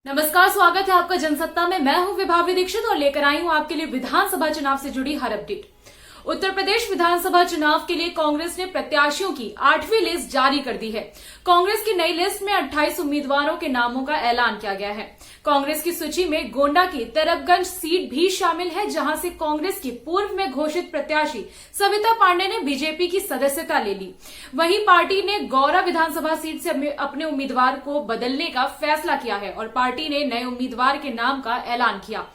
नमस्कार, स्वागत है आपका जनसत्ता में। मैं हूं विभावरी दीक्षित और लेकर आई हूं आपके लिए विधानसभा चुनाव से जुड़ी हर अपडेट। उत्तर प्रदेश विधानसभा चुनाव के लिए कांग्रेस ने प्रत्याशियों की 8वीं लिस्ट जारी कर दी है। कांग्रेस की नई लिस्ट में 28 उम्मीदवारों के नामों का ऐलान किया गया है। कांग्रेस की सूची में गोंडा की तरबगंज सीट भी शामिल है, जहां से कांग्रेस की पूर्व में घोषित प्रत्याशी सविता पांडे ने बीजेपी की सदस्यता ले ली। वहीं पार्टी ने गौरा विधानसभा सीट से अपने उम्मीदवार को बदलने का फैसला किया है और पार्टी ने नए उम्मीदवार के नाम का ऐलान किया।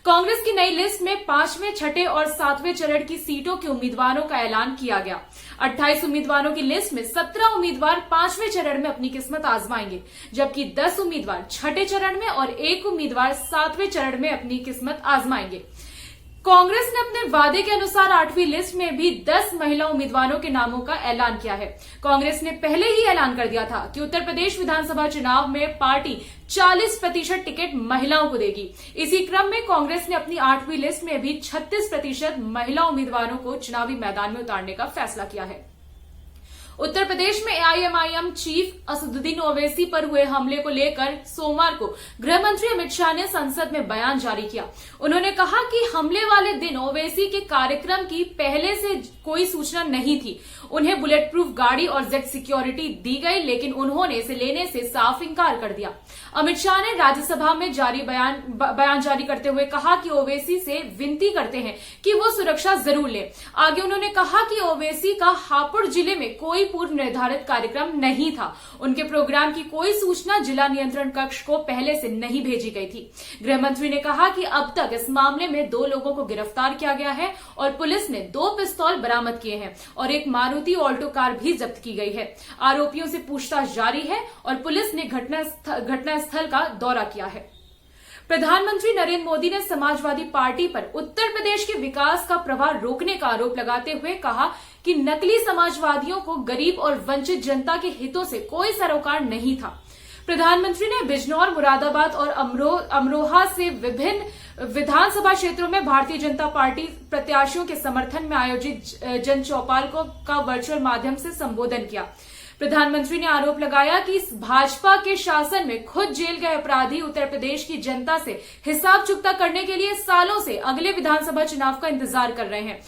कांग्रेस की नई लिस्ट में 5वें, 6ठे और 7वें चरण की सीटों के उम्मीदवारों का ऐलान किया गया। 28 उम्मीदवारों की लिस्ट में 17 उम्मीदवार 5वें चरण में अपनी किस्मत आजमाएंगे, जबकि 10 उम्मीदवार 6ठे चरण में और 1 उम्मीदवार 7वें चरण में अपनी किस्मत आजमाएंगे। कांग्रेस ने अपने वादे के अनुसार 8वीं लिस्ट में भी 10 महिला उम्मीदवारों के नामों का ऐलान किया है। कांग्रेस ने पहले ही ऐलान कर दिया था कि उत्तर प्रदेश विधानसभा चुनाव में पार्टी 40% टिकट महिलाओं को देगी। इसी क्रम में कांग्रेस ने अपनी 8वीं लिस्ट में भी 36% महिला उम्मीदवारों को चुनावी मैदान में उतारने का फैसला किया है। उत्तर प्रदेश में एआईएमआईएम चीफ असदुद्दीन ओवैसी पर हुए हमले को लेकर सोमवार को गृह मंत्री अमित शाह ने संसद में बयान जारी किया। उन्होंने कहा कि हमले वाले दिन ओवैसी के कार्यक्रम की पहले से कोई सूचना नहीं थी। उन्हें बुलेट प्रूफ गाड़ी और जेड सिक्योरिटी दी गई, लेकिन उन्होंने इसे लेने से साफ इंकार कर दिया। अमित शाह ने राज्यसभा में जारी बयान जारी करते हुए कहा कि ओवैसी से विनती करते हैं कि वो सुरक्षा जरूर ले। आगे उन्होंने कहा कि ओवैसी का हापुड़ जिले में कोई पूर्व निर्धारित कार्यक्रम नहीं था। उनके प्रोग्राम की कोई सूचना जिला नियंत्रण कक्ष को पहले से नहीं भेजी गई थी। गृह मंत्री ने कहा कि अब तक इस मामले में 2 लोगों को गिरफ्तार किया गया है और पुलिस ने 2 पिस्तौल बरामद किए हैं और एक मारुति ऑल्टो कार भी जब्त की गई है। आरोपियों से पूछताछ जारी है और पुलिस ने घटनास्थल का दौरा किया है। प्रधानमंत्री नरेंद्र मोदी ने समाजवादी पार्टी पर उत्तर प्रदेश के विकास का प्रवाह रोकने का आरोप लगाते हुए कहा कि नकली समाजवादियों को गरीब और वंचित जनता के हितों से कोई सरोकार नहीं था। प्रधानमंत्री ने बिजनौर, मुरादाबाद और अमरोहा से विभिन्न विधानसभा क्षेत्रों में भारतीय जनता पार्टी प्रत्याशियों के समर्थन में आयोजित जन चौपाल का वर्चुअल माध्यम से संबोधन किया। प्रधानमंत्री ने आरोप लगाया कि इस भाजपा के शासन में खुद जेल गए अपराधी उत्तर प्रदेश की जनता से हिसाब चुकता करने के लिए सालों से अगले विधानसभा चुनाव का इंतजार कर रहे हैं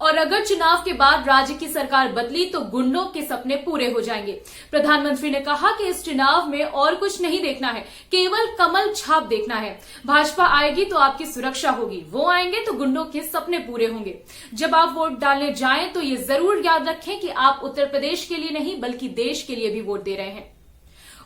और अगर चुनाव के बाद राज्य की सरकार बदली तो गुंडों के सपने पूरे हो जाएंगे। प्रधानमंत्री ने कहा कि इस चुनाव में और कुछ नहीं देखना है, केवल कमल छाप देखना है। भाजपा आएगी तो आपकी सुरक्षा होगी, वो आएंगे तो गुंडों के सपने पूरे होंगे। जब आप वोट डालने जाएं तो ये जरूर याद रखें कि आप उत्तर प्रदेश के लिए नहीं बल्कि देश के लिए भी वोट दे रहे हैं।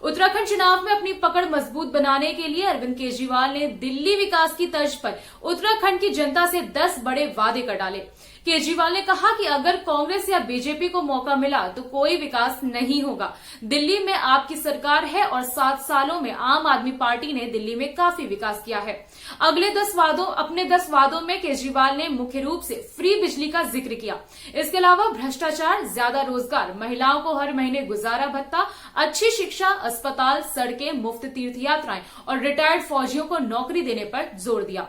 उत्तराखंड चुनाव में अपनी पकड़ मजबूत बनाने के लिए अरविंद केजरीवाल ने दिल्ली विकास की तर्ज पर उत्तराखंड की जनता से 10 बड़े वादे कर डाले। केजरीवाल ने कहा कि अगर कांग्रेस या बीजेपी को मौका मिला तो कोई विकास नहीं होगा। दिल्ली में आपकी सरकार है और 7 सालों में आम आदमी पार्टी ने दिल्ली में काफी विकास किया है। अपने 10 वादों में केजरीवाल ने मुख्य रूप से फ्री बिजली का जिक्र किया। इसके अलावा भ्रष्टाचार, ज्यादा रोजगार, महिलाओं को हर महीने गुजारा भत्ता, अच्छी शिक्षा, अस्पताल, सड़कें, मुफ्त तीर्थ यात्राएं और रिटायर्ड फौजियों को नौकरी देने पर जोर दिया।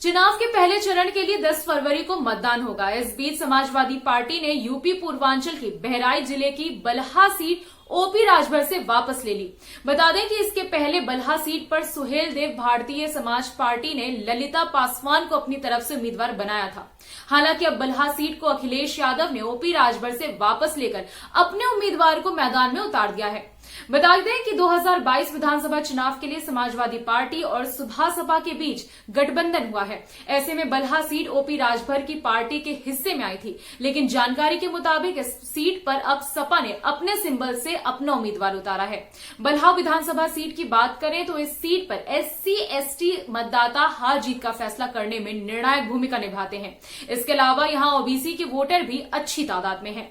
चुनाव के पहले चरण के लिए 10 फरवरी को मतदान होगा। इस बीच समाजवादी पार्टी ने यूपी पूर्वांचल की बहराइच जिले की बलहा सीट ओपी राजभर से वापस ले ली। बता दें कि इसके पहले बलहा सीट पर सुहेल देव भारतीय समाज पार्टी ने ललिता पासवान को अपनी तरफ से उम्मीदवार बनाया था। हालांकि अब बलहा सीट को अखिलेश यादव ने ओपी राजभर से वापस लेकर अपने उम्मीदवार को मैदान में उतार दिया है। बता दें कि 2022 विधानसभा चुनाव के लिए समाजवादी पार्टी और सुभासपा के बीच गठबंधन हुआ है। ऐसे में बलहा सीट ओपी राजभर की पार्टी के हिस्से में आई थी, लेकिन जानकारी के मुताबिक इस सीट पर अब सपा ने अपने सिंबल से अपना उम्मीदवार उतारा है। बलहा विधानसभा सीट की बात करें तो इस सीट पर SC/ST मतदाता हार जीत का फैसला करने में निर्णायक भूमिका निभाते हैं। इसके अलावा यहां ओबीसी के वोटर भी अच्छी तादाद में हैं।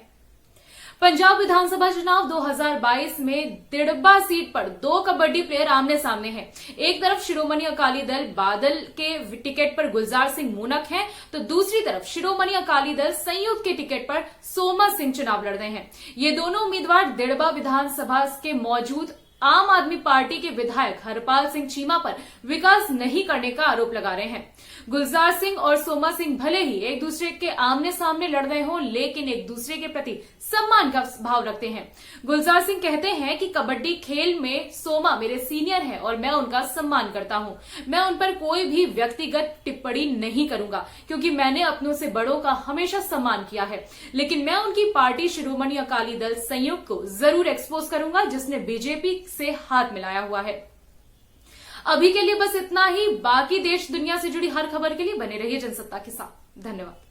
पंजाब विधानसभा चुनाव 2022 में दिड़बा सीट पर 2 कबड्डी प्लेयर आमने सामने हैं। एक तरफ शिरोमणि अकाली दल बादल के टिकट पर गुलजार सिंह मूनक हैं, तो दूसरी तरफ शिरोमणि अकाली दल संयुक्त के टिकट पर सोमा सिंह चुनाव लड़ रहे हैं। ये दोनों उम्मीदवार दिड़बा विधानसभा के मौजूद आम आदमी पार्टी के विधायक हरपाल सिंह चीमा पर विकास नहीं करने का आरोप लगा रहे हैं। गुलजार सिंह और सोमा सिंह भले ही एक दूसरे के आमने सामने लड़ रहे हो, लेकिन एक दूसरे के प्रति सम्मान का भाव रखते हैं। गुलजार सिंह कहते हैं कि कबड्डी खेल में सोमा मेरे सीनियर हैं और मैं उनका सम्मान करता हूं। मैं उन पर कोई भी व्यक्तिगत टिप्पणी नहीं करूंगा, क्योंकि मैंने अपनों से बड़ों का हमेशा सम्मान किया है। लेकिन मैं उनकी पार्टी शिरोमणि अकाली दल संयुक्त को जरूर एक्सपोज करूंगा, जिसने बीजेपी से हाथ मिलाया हुआ है। अभी के लिए बस इतना ही। बाकी देश दुनिया से जुड़ी हर खबर के लिए बने रहिए जनसत्ता के साथ। धन्यवाद।